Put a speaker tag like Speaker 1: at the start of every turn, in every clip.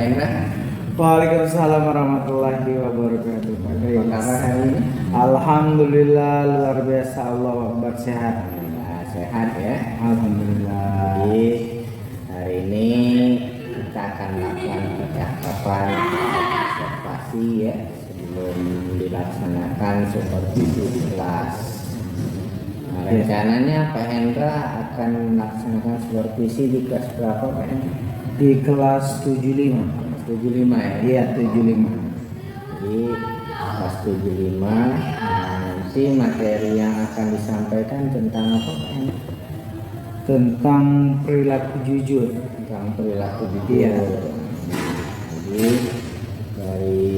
Speaker 1: Hendra.
Speaker 2: Waalaikumsalam warahmatullahi wabarakatuh.
Speaker 1: Apa kabar hari ini?
Speaker 2: Alhamdulillah luar biasa, Allah Akbar, sehat.
Speaker 1: Nah, sehat ya.
Speaker 2: Alhamdulillah.
Speaker 1: Jadi hari ini kita akan melakukan percakapan observasi ya sebelum dilaksanakan supervisi kelas. Nah, rencananya Pak Hendra akan melaksanakan supervisi di kelas berapa Pak Hendra?
Speaker 2: Di kelas 75.
Speaker 1: 75 ya?
Speaker 2: Iya, 75.
Speaker 1: Jadi kelas 75 nanti materi yang akan disampaikan tentang apa Pak Hendra?
Speaker 2: Tentang perilaku jujur.
Speaker 1: Tentang perilaku jujur.
Speaker 2: Iya.
Speaker 1: Jadi dari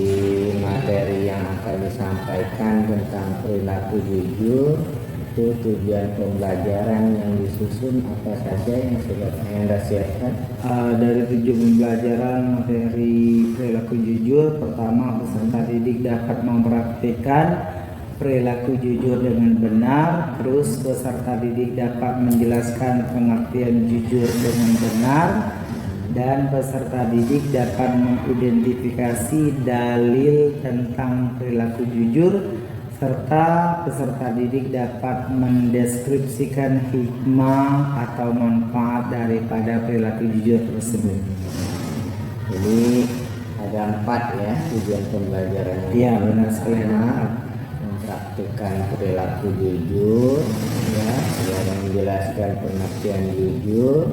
Speaker 1: materi yang akan disampaikan tentang perilaku jujur itu tujuan pembelajaran yang disusun apa saja yang sudah Anda siapkan?
Speaker 2: Dari 7 pembelajaran materi perilaku jujur, pertama peserta didik dapat mempraktikkan perilaku jujur dengan benar. Terus peserta didik dapat menjelaskan pengertian jujur dengan benar, dan peserta didik dapat mengidentifikasi dalil tentang perilaku jujur, serta peserta didik dapat mendeskripsikan hikmah atau manfaat daripada perilaku jujur tersebut.
Speaker 1: Jadi ada 4 ya tujuan pembelajaran.
Speaker 2: Iya, benar sekali.
Speaker 1: Mempraktikkan perilaku jujur ya, yang menjelaskan pengertian jujur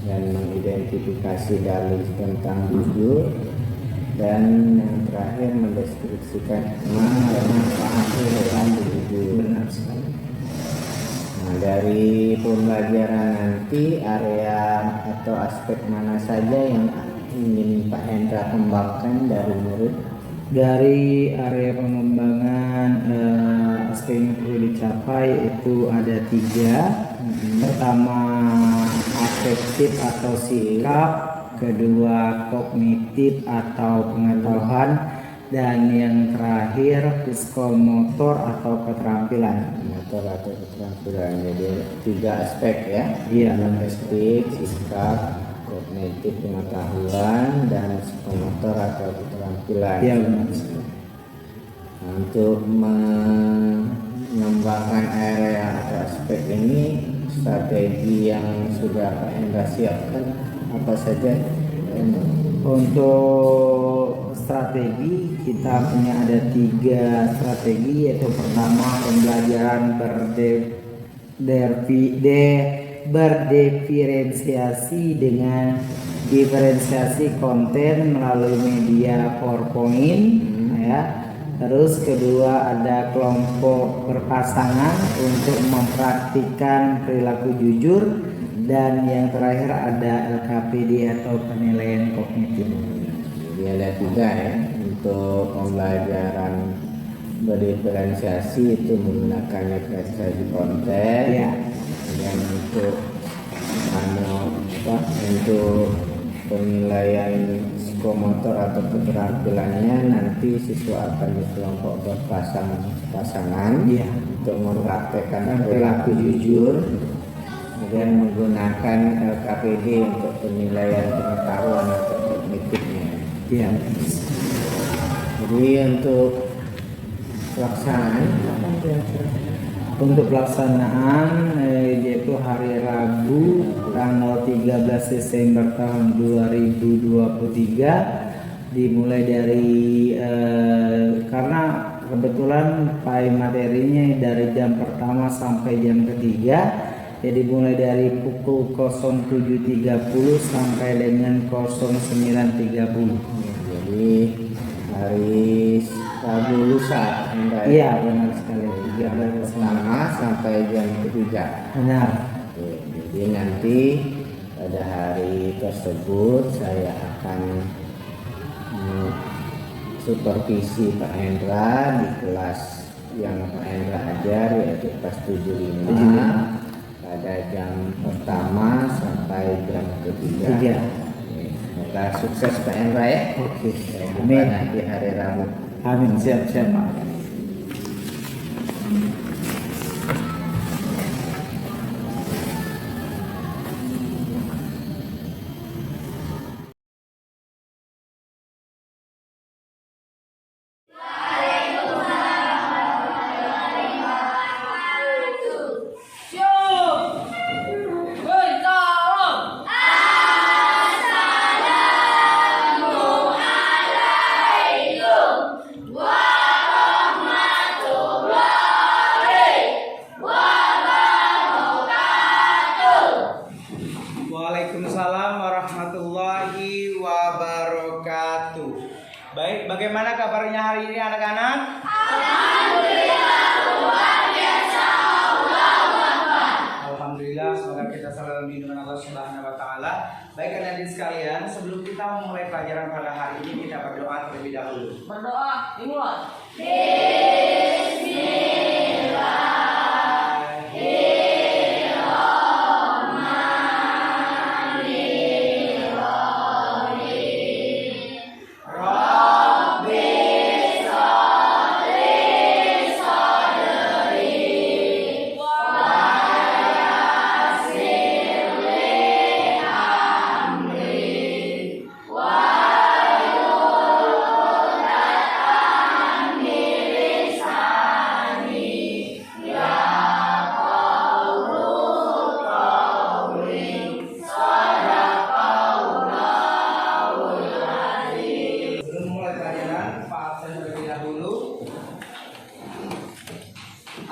Speaker 1: dan mengidentifikasi dalil tentang jujur, dan yang terakhir mendeskripsikan hikmah dan manfaat dalam jujur.
Speaker 2: Benar sekali.
Speaker 1: Nah, dari pembelajaran nanti area atau aspek mana saja yang ingin Pak Hendra kembangkan dari murid?
Speaker 2: Dari area pengembangan aspek yang perlu dicapai itu ada 3. Pertama, afektif atau sikap. Kedua, kognitif atau pengetahuan. Dan yang terakhir, psikomotor atau keterampilan.
Speaker 1: Motor atau keterampilan. Jadi 3 aspek ya.
Speaker 2: Iya.
Speaker 1: Afektif, sikap, kognitif, pengetahuan, dan psikomotor atau keterampilan.
Speaker 2: Iya, benar.
Speaker 1: Nah, untuk mengembangkan area atau aspek ini, strategi yang sudah Pak Hendra siapkan apa saja?
Speaker 2: Untuk strategi kita punya ada 3 strategi, yaitu pertama pembelajaran berdiferensiasi dengan diferensiasi konten melalui media PowerPoint ya. Terus kedua ada kelompok berpasangan untuk mempraktikkan perilaku jujur, dan yang terakhir ada LKPD atau penilaian kognitif.
Speaker 1: Jadi ada 3 ya untuk pembelajaran berdiferensiasi, itu menggunakan diferensiasi konten.
Speaker 2: Ya.
Speaker 1: Dan untuk untuk penilaian psikomotor atau keterampilannya nanti siswa akan di kelompok berpasangan
Speaker 2: Ya.
Speaker 1: untuk mempraktekkan perilaku jujur, kemudian menggunakan LKPD untuk penilaian pengetahuan atau kognitifnya.
Speaker 2: Ya.
Speaker 1: Jadi untuk pelaksanaan
Speaker 2: Untuk pelaksanaan yaitu hari Rabu tanggal 13 Desember tahun 2023, dimulai dari karena kebetulan materinya dari jam pertama sampai jam ketiga, jadi mulai dari pukul 07.30 sampai dengan 09.30.
Speaker 1: Jadi hari Rabu lusa.
Speaker 2: Iya, benar sekali.
Speaker 1: Jam pertama sampai jam ketiga.
Speaker 2: Benar.
Speaker 1: Oke, jadi nanti pada hari tersebut saya akan supervisi Pak Hendra di kelas yang Pak Hendra ajar, yaitu kelas 75 pada jam pertama sampai jam ketiga. Oke, semoga sukses Pak Hendra ya.
Speaker 2: Oke.
Speaker 1: Amin. Nanti hari Rabu.
Speaker 2: Amin. Siap-siap Pak.
Speaker 3: Bagaimana kabarnya hari ini anak-anak? Alhamdulillah, semoga kita selalu dilindungi Allah Subhanahu wa taala. Baik anak-anak sekalian, sebelum kita memulai pelajaran pada hari ini, kita berdoa terlebih dahulu.
Speaker 4: Berdoa, dimulai.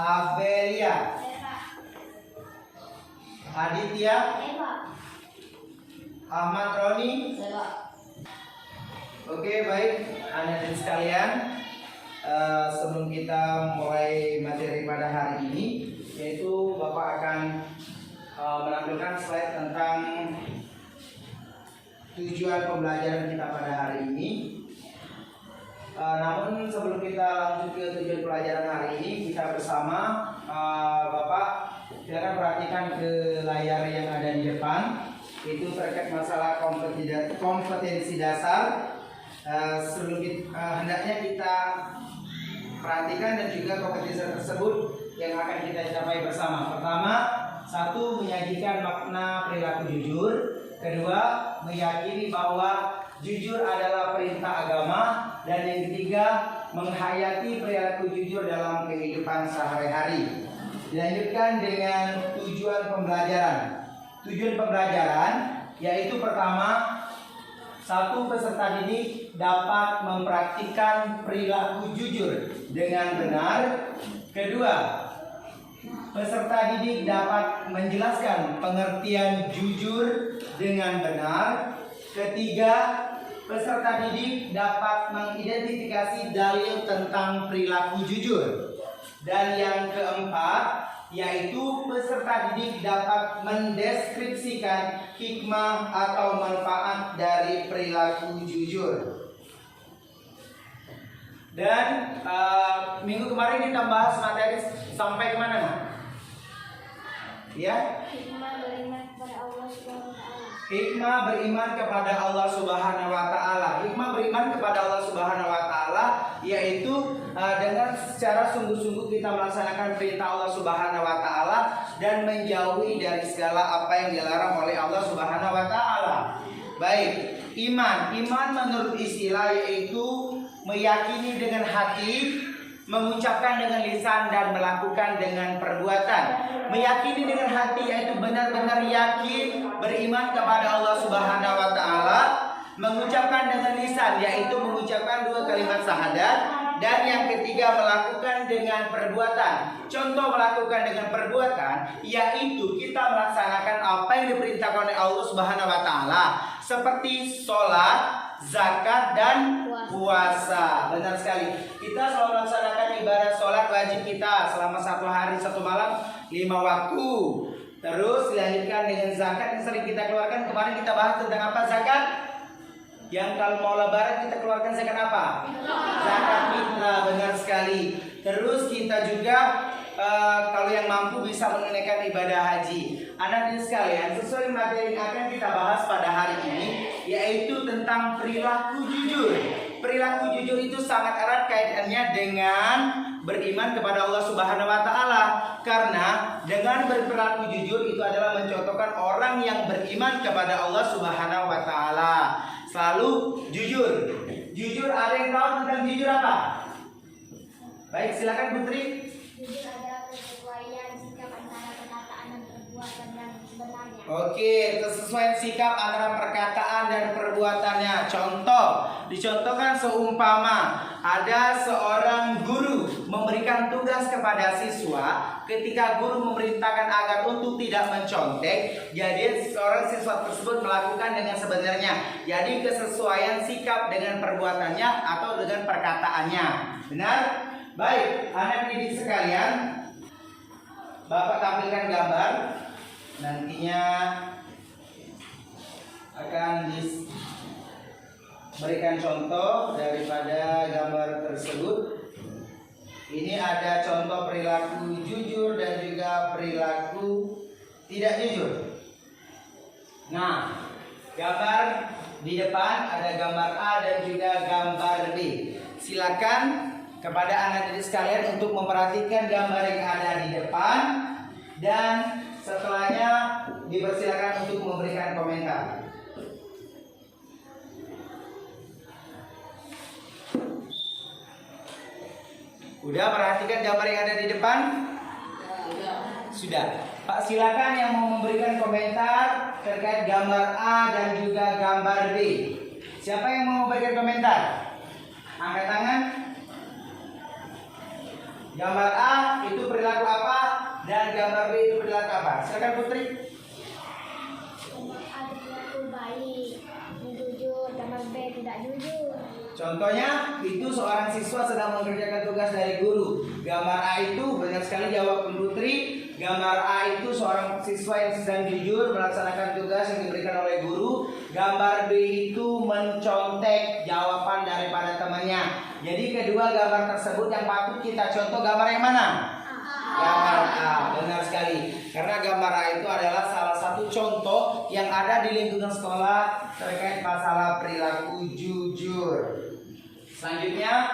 Speaker 3: Abelia, Aditya, Ahmad Roni. Oke, baik anak-anak sekalian, sebelum kita mulai materi pada hari ini, yaitu Bapak akan menampilkan slide tentang tujuan pembelajaran kita pada hari ini. Namun sebelum kita lanjut ke tujuan pelajaran hari ini, kita bersama Bapak silakan perhatikan ke layar yang ada di depan. Itu terkait masalah kompetensi dasar. Hendaknya kita perhatikan dan juga kompetensi tersebut yang akan kita capai bersama. Pertama, satu, menyajikan makna perilaku jujur. Kedua, meyakini bahwa jujur adalah perintah agama. Dan yang ketiga, menghayati perilaku jujur dalam kehidupan sehari-hari. Dilanjutkan dengan tujuan pembelajaran. Tujuan pembelajaran yaitu pertama, satu, peserta didik dapat mempraktikkan perilaku jujur dengan benar. Kedua, peserta didik dapat menjelaskan pengertian jujur dengan benar. Ketiga, peserta didik dapat mengidentifikasi dalil tentang perilaku jujur. Dan yang keempat, yaitu peserta didik dapat mendeskripsikan hikmah atau manfaat dari perilaku jujur. Dan minggu kemarin kita bahas materi sampai kemana? Ya?
Speaker 5: Hikmah beriman kepada Allah Subhanahu wa taala.
Speaker 3: Hikmah beriman kepada Allah Subhanahu wa taala. Hikmah beriman kepada Allah Subhanahu wa taala yaitu dengan secara sungguh-sungguh kita melaksanakan perintah Allah Subhanahu wa taala dan menjauhi dari segala apa yang dilarang oleh Allah Subhanahu wa taala. Baik, iman. Iman menurut istilah yaitu meyakini dengan hati, mengucapkan dengan lisan dan melakukan dengan perbuatan. Meyakini dengan hati yaitu benar-benar yakin beriman kepada Allah Subhanahu wa taala. Mengucapkan dengan lisan yaitu mengucapkan 2 kalimat syahadat. Dan yang ketiga, melakukan dengan perbuatan. Contoh melakukan dengan perbuatan yaitu kita melaksanakan apa yang diperintahkan oleh Allah Subhanahu wa taala seperti sholat, zakat, dan puasa. Benar sekali. Kita selalu melaksanakan ibadah sholat wajib kita selama 1 hari 1 malam 5 waktu. Terus dilanjutkan dengan zakat yang sering kita keluarkan. Kemarin kita bahas tentang apa zakat? Yang kalau mau lebaran kita keluarkan zakat apa? Zakat fitrah, benar sekali. Terus kita juga kalau yang mampu bisa menunaikan ibadah haji. Anak-anak sekalian, sesuai materi yang akan kita bahas pada hari ini, yaitu tentang perilaku jujur. Perilaku jujur itu sangat erat kaitannya dengan beriman kepada Allah Subhanahu wa taala. Karena dengan berperilaku jujur itu adalah mencontohkan orang yang beriman kepada Allah Subhanahu wa taala. Selalu jujur. Jujur, ada yang tahu tentang jujur apa? Baik, silakan Putri.
Speaker 5: Jujur adalah kesesuaian sikap antara perkataan dan perbuatan yang sebenarnya.
Speaker 3: Oke, kesesuaian sikap antara perkataan dan perbuatannya. Contoh, dicontohkan seumpama ada seorang guru memberikan tugas kepada siswa. Ketika guru memerintahkan agar untuk tidak mencontek, jadi seorang siswa tersebut melakukan dengan sebenarnya. Jadi kesesuaian sikap dengan perbuatannya atau dengan perkataannya. Benar? Baik, anak didik sekalian, Bapak tampilkan gambar. Nantinya akan berikan contoh daripada gambar tersebut. Ini ada contoh perilaku jujur dan juga perilaku tidak jujur. Nah, gambar di depan ada gambar A dan juga gambar B. Silakan kepada anak didik sekalian untuk memperhatikan gambar yang ada di depan, dan setelahnya dipersilakan untuk memberikan komentar. Udah perhatikan gambar yang ada di depan? Sudah. Pak, silakan yang mau memberikan komentar terkait gambar A dan juga gambar B. Siapa yang mau memberikan komentar? Angkat tangan. Gambar A itu perilaku apa dan gambar B itu perilaku apa? Silakan Putri.
Speaker 5: Gambar A perilaku baik, jujur, gambar B tidak jujur.
Speaker 3: Contohnya itu seorang siswa sedang mengerjakan tugas dari guru. Gambar A itu benar sekali jawab Putri. Gambar A itu seorang siswa yang sedang jujur melaksanakan tugas yang diberikan oleh guru. Gambar B itu mencontek jawaban daripada temannya. Jadi kedua gambar tersebut yang patut kita contoh gambar yang mana? Gambar A, benar sekali. Karena gambar A itu adalah salah satu contoh yang ada di lingkungan sekolah terkait masalah perilaku jujur. Selanjutnya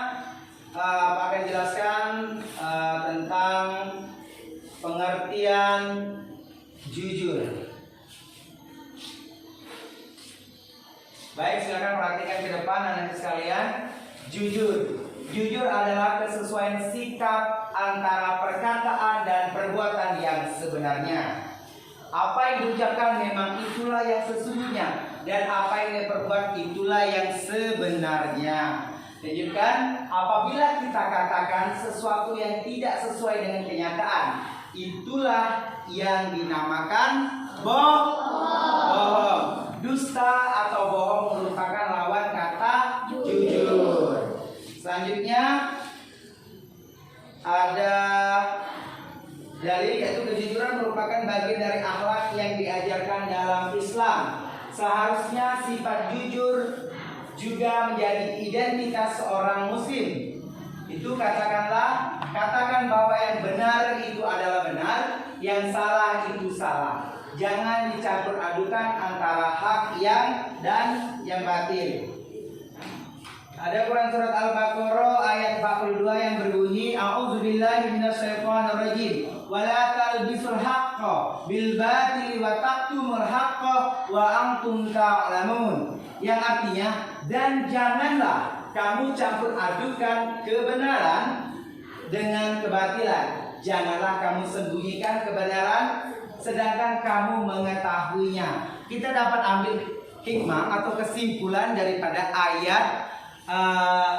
Speaker 3: Pak akan jelaskan tentang pengertian jujur. Baik, silakan perhatikan ke depan anak sekalian. Jujur adalah kesesuaian sikap antara perkataan dan perbuatan yang sebenarnya. Apa yang diucapkan memang itulah yang sesungguhnya, dan apa yang diperbuat itulah yang sebenarnya. Tunjukkan, apabila kita katakan sesuatu yang tidak sesuai dengan kenyataan, itulah yang dinamakan bohong. Dusta atau bohong merupakan lawan kata jujur. Selanjutnya ada dalil, yaitu kejujuran merupakan bagian dari akhlak yang diajarkan dalam Islam. Seharusnya sifat jujur juga menjadi identitas seorang muslim. Itu katakan bahwa yang benar itu adalah benar, yang salah itu salah. Jangan dicampur adukan antara hak dan yang batil. Ada Quran surat Al-Baqarah ayat 42 yang berbunyi, A'udzubillahi minasyaitonirrajim. Wa la talbisul haqqo bil batili wa taqtumul haqqo wa antum ta'lamun. Yang artinya, dan janganlah kamu campur adukan kebenaran dengan kebatilan. Janganlah kamu sembunyikan kebenaran sedangkan kamu mengetahuinya. Kita dapat ambil hikmah atau kesimpulan daripada ayat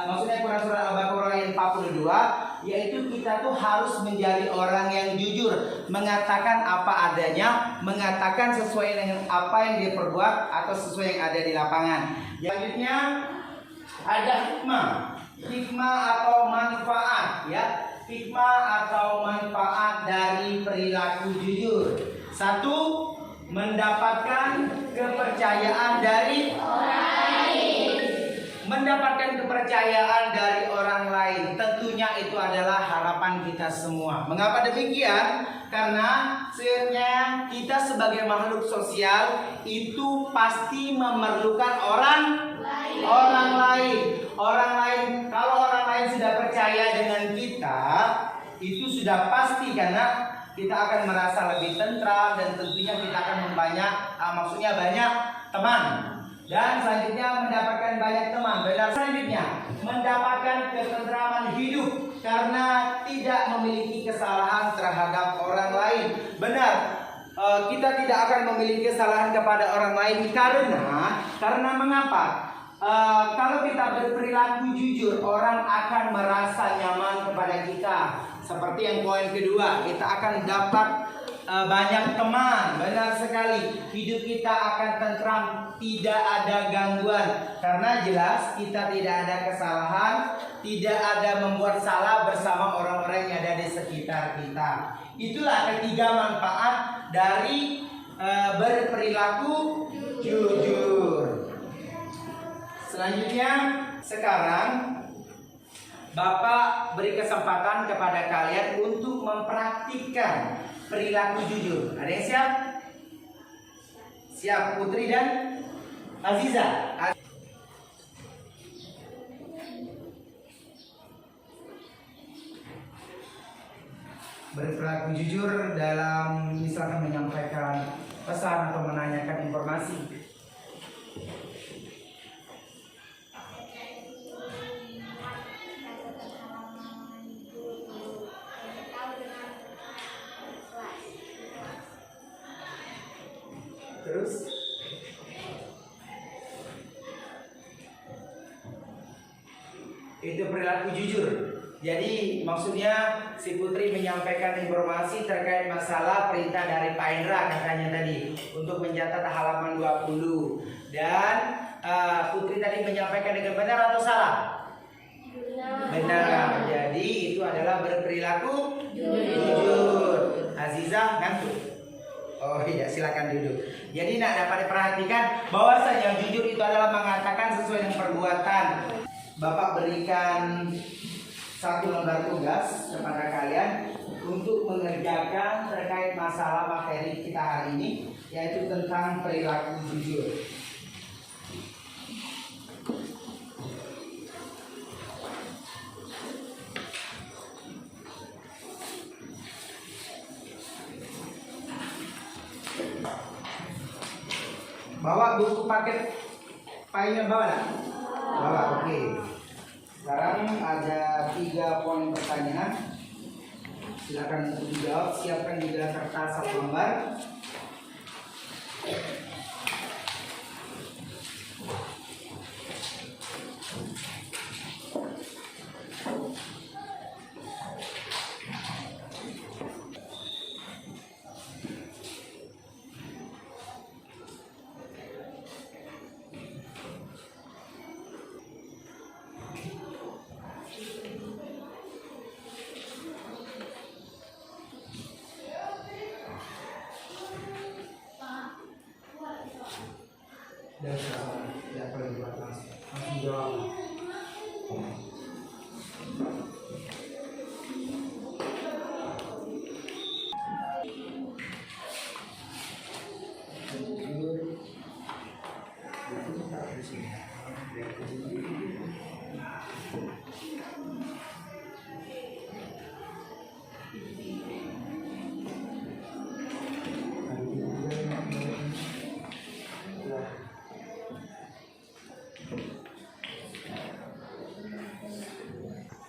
Speaker 3: maksudnya Quran surah Al-Baqarah ayat 42, yaitu kita tuh harus menjadi orang yang jujur, mengatakan apa adanya, mengatakan sesuai dengan apa yang dia perbuat atau sesuai yang ada di lapangan. Selanjutnya ada hikmah atau manfaat, ya. Hikmah atau manfaat dari perilaku jujur. Satu, mendapatkan kepercayaan dari orang lain. Mendapatkan kepercayaan dari orang lain, tentunya itu adalah harapan kita semua. Mengapa demikian? Karena sebenarnya kita sebagai makhluk sosial itu pasti memerlukan orang lain. Kalau orang lain sudah percaya dengan kita, itu sudah pasti, karena kita akan merasa lebih tentram dan tentunya kita akan banyak teman. Dan selanjutnya mendapatkan banyak teman. Benar, selanjutnya mendapatkan ketentraman hidup karena tidak memiliki kesalahan terhadap orang lain. Benar, kita tidak akan memiliki kesalahan kepada orang lain karena mengapa? Kalau kita berperilaku jujur, orang akan merasa nyaman kepada kita. Seperti yang poin kedua, kita akan dapat banyak teman. Benar sekali, hidup kita akan tentram, tidak ada gangguan. Karena jelas kita tidak ada kesalahan, tidak ada membuat salah bersama orang-orang yang ada di sekitar kita. Itulah ketiga manfaat dari berperilaku jujur. Selanjutnya, sekarang Bapak beri kesempatan kepada kalian untuk mempraktikkan perilaku jujur. Ada yang siap? Siap, Putri dan Aziza. Berperilaku jujur dalam misalkan menyampaikan pesan atau menanyakan informasi. Terus itu perilaku jujur. Jadi maksudnya si Putri menyampaikan informasi terkait masalah perintah dari Pak Indra katanya tadi untuk mencatat halaman 20. Dan Putri tadi menyampaikan dengan benar atau salah? Benar. Jadi itu adalah berperilaku jujur. Aziza ngantuk. Oh iya, silakan duduk. Jadi dapat diperhatikan bahwasanya jujur itu adalah mengatakan sesuai dengan perbuatan. Bapak berikan satu lembar tugas kepada kalian untuk mengerjakan terkait masalah materi kita hari ini, yaitu tentang perilaku jujur. Bawa buku paket payung, bawa nak? Bawa, oke. Sekarang ada 3 poin pertanyaan. Silakan untuk dijawab. Siapkan juga kertas 1 lembar. Dan tidak perlu dibuat langsung jawab.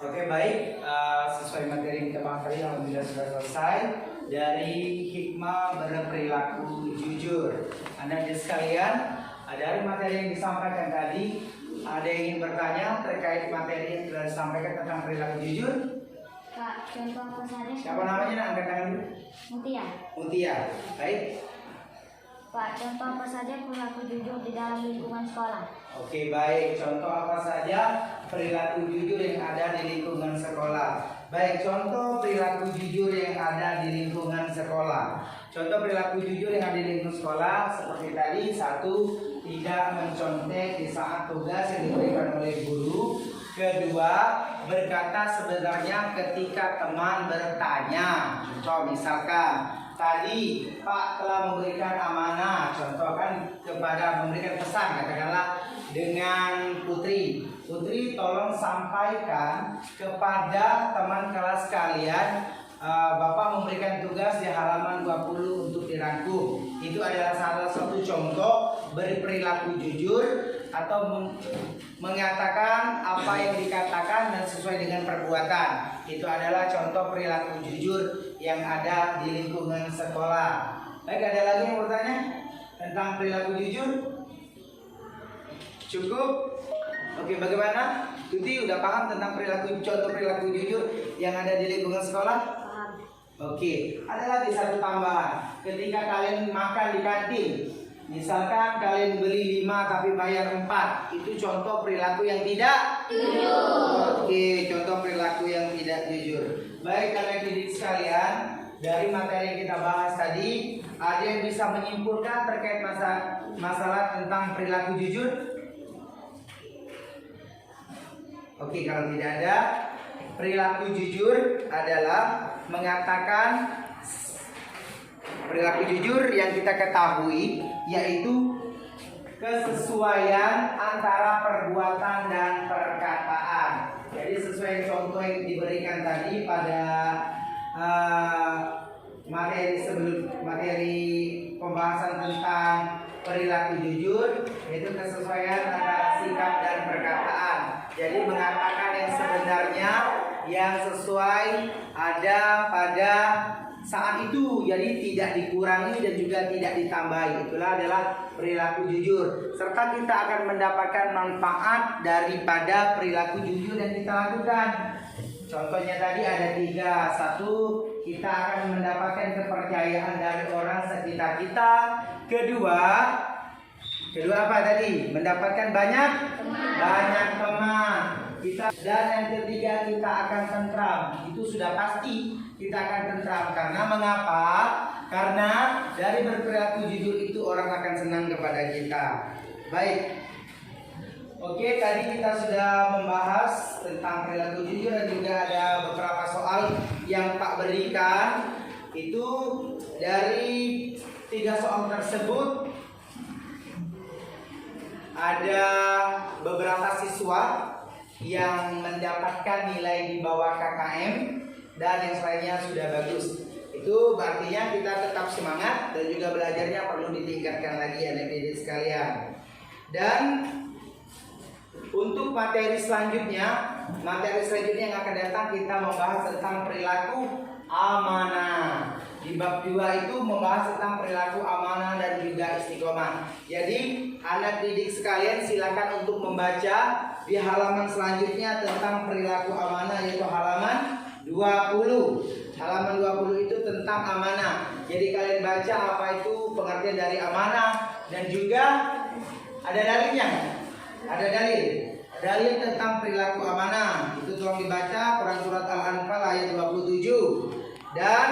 Speaker 3: Oke, baik, sesuai materi yang kita bahas tadi alhamdulillah sudah selesai dari hikmah berperilaku jujur. Anda sekalian, dari materi yang disampaikan tadi, ada yang ingin bertanya terkait materi yang sudah disampaikan tentang perilaku jujur?
Speaker 5: Kak, contoh apa saja?
Speaker 3: Siapa namanya? Nak angkat tangan dulu.
Speaker 5: Mutia.
Speaker 3: Mutia. Baik.
Speaker 5: Pak, contoh apa saja perilaku jujur di dalam lingkungan sekolah?
Speaker 3: Oke, baik. Contoh apa saja perilaku jujur yang ada di lingkungan sekolah? Baik, contoh perilaku jujur yang ada di lingkungan sekolah. Contoh perilaku jujur yang ada di lingkungan sekolah seperti tadi, 1, tidak mencontek di saat tugas yang diberikan oleh guru. 2, berkata sebenarnya ketika teman bertanya. Contoh misalkan tadi Pak telah memberikan amanah, contoh kan kepada memberikan pesan, katakanlah dengan Putri, tolong sampaikan kepada teman kelas kalian, Bapak memberikan tugas di halaman 20 untuk dirangkum. Itu adalah salah satu contoh berperilaku jujur atau mengatakan apa yang dikatakan dan sesuai dengan perbuatan. Itu adalah contoh perilaku jujur yang ada di lingkungan sekolah. Baik, ada lagi yang bertanya tentang perilaku jujur? Cukup? Oke, bagaimana? Tuti udah paham tentang contoh perilaku jujur yang ada di lingkungan sekolah?
Speaker 5: Paham.
Speaker 3: Oke, ada lagi satu tambahan. Ketika kalian makan di kantin, misalkan kalian beli 5 tapi bayar 4, itu contoh perilaku yang tidak jujur. Oke, contoh perilaku yang tidak jujur. Baik, kalian didik sekalian, dari materi yang kita bahas tadi, ada yang bisa menyimpulkan terkait masalah tentang perilaku jujur? Oke, kalau tidak ada, perilaku jujur adalah mengatakan perilaku jujur yang kita ketahui yaitu kesesuaian antara perbuatan dan perkataan. Jadi sesuai contoh yang diberikan tadi pada materi pembahasan tentang perilaku jujur, yaitu kesesuaian antara sikap dan perkataan. Jadi mengatakan yang sebenarnya, yang sesuai ada pada saat itu, jadi tidak dikurangi dan juga tidak ditambahi. Itulah adalah perilaku jujur. Serta kita akan mendapatkan manfaat daripada perilaku jujur yang kita lakukan. Contohnya tadi ada 3. 1, kita akan mendapatkan kepercayaan dari orang sekitar kita. Kedua apa tadi? Mendapatkan banyak teman. Dan yang ketiga, kita akan tentram. Itu sudah pasti kita akan tentram. Karena mengapa? Karena dari berperilaku jujur itu orang akan senang kepada kita. Baik. Oke, tadi kita sudah membahas tentang perilaku jujur dan juga ada beberapa soal yang Pak berikan. Itu dari 3 soal tersebut ada beberapa siswa yang mendapatkan nilai di bawah KKM dan yang lainnya sudah bagus. Itu artinya kita tetap semangat dan juga belajarnya perlu ditingkatkan lagi adik-adik sekalian. Dan untuk materi selanjutnya yang akan datang kita membahas tentang perilaku amanah. Di bab 2 itu membahas tentang perilaku amanah dan juga istiqomah. Jadi anak didik sekalian silakan untuk membaca di halaman selanjutnya tentang perilaku amanah, yaitu halaman 20. Halaman 20 itu tentang amanah. Jadi kalian baca apa itu pengertian dari amanah dan juga ada dalilnya. Ada dalil tentang perilaku amanah. Itu tolong dibaca Quran surat Al-Anfal ayat 27. Dan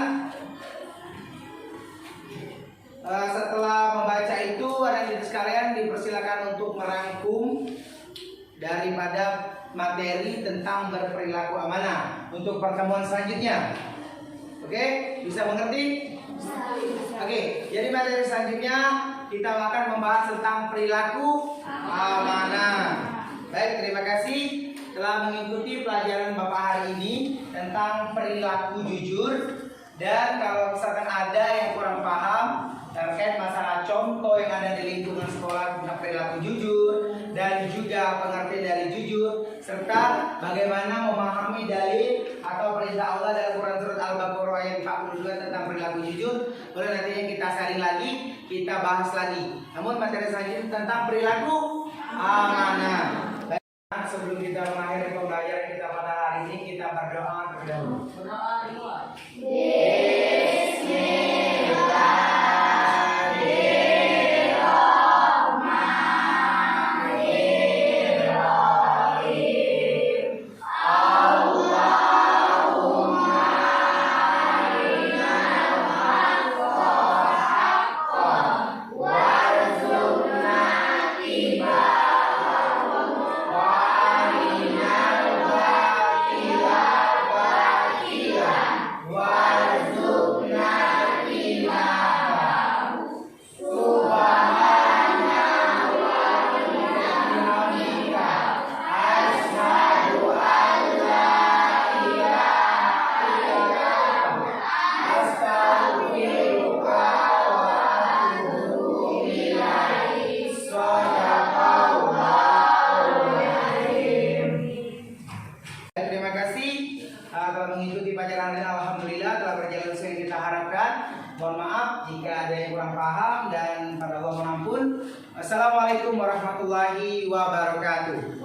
Speaker 3: setelah membaca itu, anak-anak sekalian dipersilakan untuk merangkum daripada materi tentang berperilaku amanah untuk pertemuan selanjutnya. Oke, bisa mengerti? Oke, jadi materi selanjutnya kita akan membahas tentang perilaku amanah. Baik, terima kasih telah mengikuti pelajaran Bapak hari ini tentang perilaku jujur. Dan kalau misalkan ada yang kurang paham terkait masalah contoh yang ada di lingkungan sekolah tentang perilaku jujur dan juga pengertian dari jujur serta bagaimana memahami dalil atau perintah Allah dalam Quran surat Al-Baqarah ayat 42 tentang perilaku jujur, boleh nantinya kita sharing lagi, kita bahas lagi. Namun materi selanjutnya tentang perilaku amanah. Baik, sebelum kita mengakhiri pembelajaran kita pada hari ini, kita berdoa terdahulu. ada yang kurang paham dan pada Allah mengampun. Assalamualaikum warahmatullahi wabarakatuh.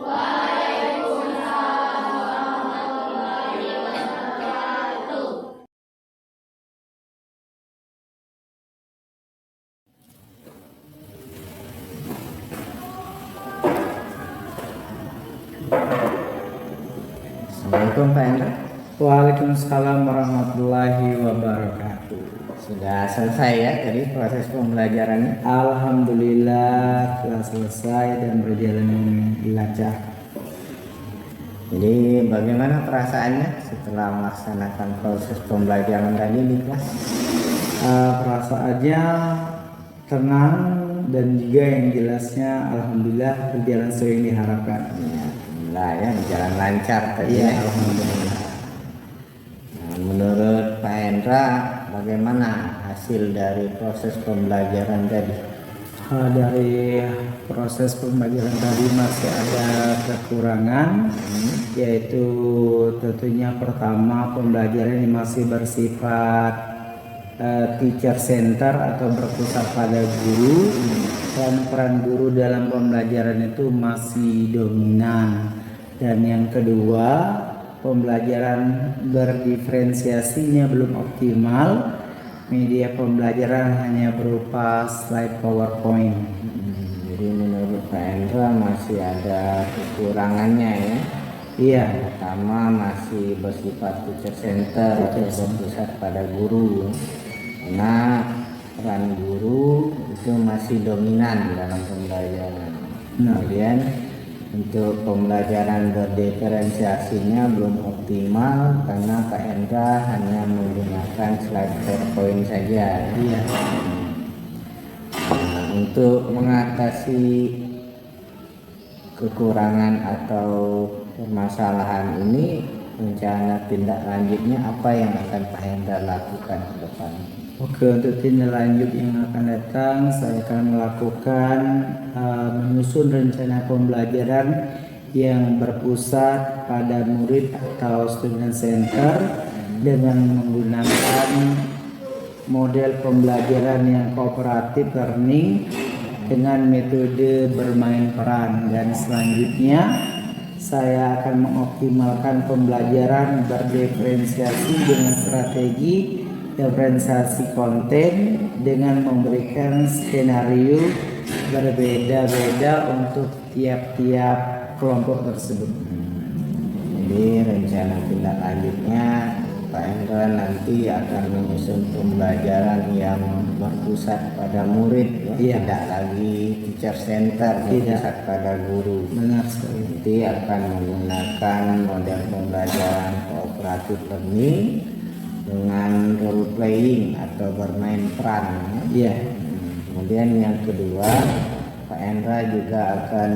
Speaker 1: Assalamualaikum Pak Hendra.
Speaker 2: Waalaikumsalam warahmatullahi wabarakatuh.
Speaker 1: Sudah selesai ya tadi proses pembelajarannya?
Speaker 2: Alhamdulillah telah selesai dan berjalan dengan lancar.
Speaker 1: Jadi bagaimana perasaannya setelah melaksanakan proses pembelajaran tadi di kelas?
Speaker 2: Perasaannya tenang dan juga yang jelasnya alhamdulillah berjalan sesuai yang diharapkan.
Speaker 1: Ya, alhamdulillah ya berjalan lancar tadi
Speaker 2: Iya,
Speaker 1: ya.
Speaker 2: alhamdulillah.
Speaker 1: Nah, menurut Pak Hendra bagaimana hasil dari proses pembelajaran tadi?
Speaker 2: Dari proses pembelajaran tadi masih ada kekurangan, yaitu tentunya pertama pembelajaran ini masih bersifat teacher center atau berpusat pada guru, dan peran guru dalam pembelajaran itu masih dominan. Dan yang kedua, pembelajaran berdiferensiasinya belum optimal. Media pembelajaran hanya berupa slide PowerPoint.
Speaker 1: Jadi menurut Pak Hendra masih ada kekurangannya ya.
Speaker 2: Iya,
Speaker 1: Pertama masih bersifat teacher center atau berpusat pada guru, karena peran guru itu masih dominan dalam pembelajaran.
Speaker 2: Nah.
Speaker 1: Kemudian untuk pembelajaran berdiferensiasinya belum optimal karena Pak Hendra hanya menggunakan slide PowerPoint saja.
Speaker 2: iya.
Speaker 1: Nah, untuk mengatasi kekurangan atau permasalahan ini, rencana tindak lanjutnya apa yang akan Pak Hendra lakukan ke depan?
Speaker 2: Oke, untuk tindak lanjut yang akan datang, saya akan melakukan menyusun rencana pembelajaran yang berpusat pada murid atau student center dengan menggunakan model pembelajaran yang kooperatif learning dengan metode bermain peran. Dan selanjutnya saya akan mengoptimalkan pembelajaran berdiferensiasi dengan strategi diferensiasi konten dengan memberikan skenario berbeda-beda untuk tiap-tiap kelompok tersebut.
Speaker 1: Jadi rencana tindak lanjutnya Pak Hendra nanti akan menyusun pembelajaran yang berpusat pada murid, ya?
Speaker 2: Iya.
Speaker 1: Tidak lagi teacher center, berpusat pada guru.
Speaker 2: Benar sekali.
Speaker 1: Nanti akan menggunakan model pembelajaran cooperative learning dengan role playing atau bermain peran.
Speaker 2: Iya.
Speaker 1: Kemudian yang kedua, Pak Hendra juga akan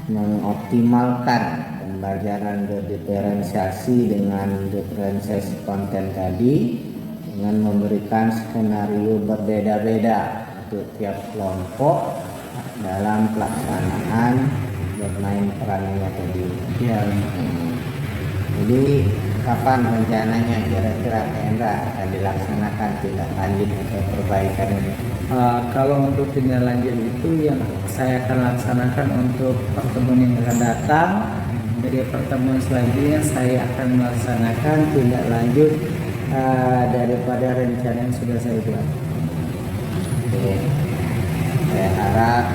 Speaker 1: mengoptimalkan pembelajaran berdiferensiasi dengan diferensiasi konten tadi dengan memberikan skenario berbeda-beda untuk tiap kelompok dalam pelaksanaan bermain perannya tadi.
Speaker 2: Iya.
Speaker 1: Jadi kapan rencananya kira-kira Pak Hendra akan dilaksanakan tindak lanjut atau perbaikan ini?
Speaker 2: Kalau untuk tindak lanjut itu yang saya akan laksanakan untuk pertemuan yang akan datang. Jadi pertemuan selanjutnya saya akan melaksanakan tindak lanjut daripada rencana yang sudah saya buat.
Speaker 1: Oke. Saya harap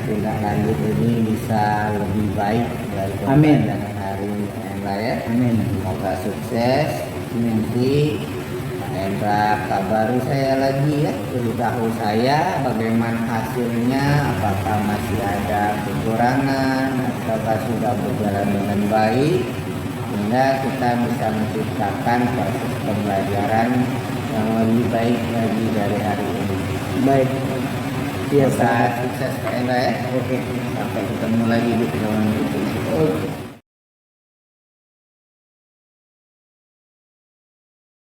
Speaker 1: tindak lanjut ini bisa lebih baik dari
Speaker 2: Amin.
Speaker 1: pembelajaran hari ini Pak Hendra ya.
Speaker 2: Amin.
Speaker 1: Semoga sukses. Nanti Pak Hendra kabari saya lagi ya, beritahu saya bagaimana hasilnya, apakah masih ada kekurangan ataukah sudah berjalan dengan baik, sehingga kita bisa menciptakan proses pembelajaran yang lebih baik lagi dari hari ini.
Speaker 2: Baik. Biasa.
Speaker 1: Sukses Pak Hendra ya.
Speaker 2: Oke.
Speaker 1: Sampai ketemu lagi di pertemuan berikutnya.
Speaker 2: Oke.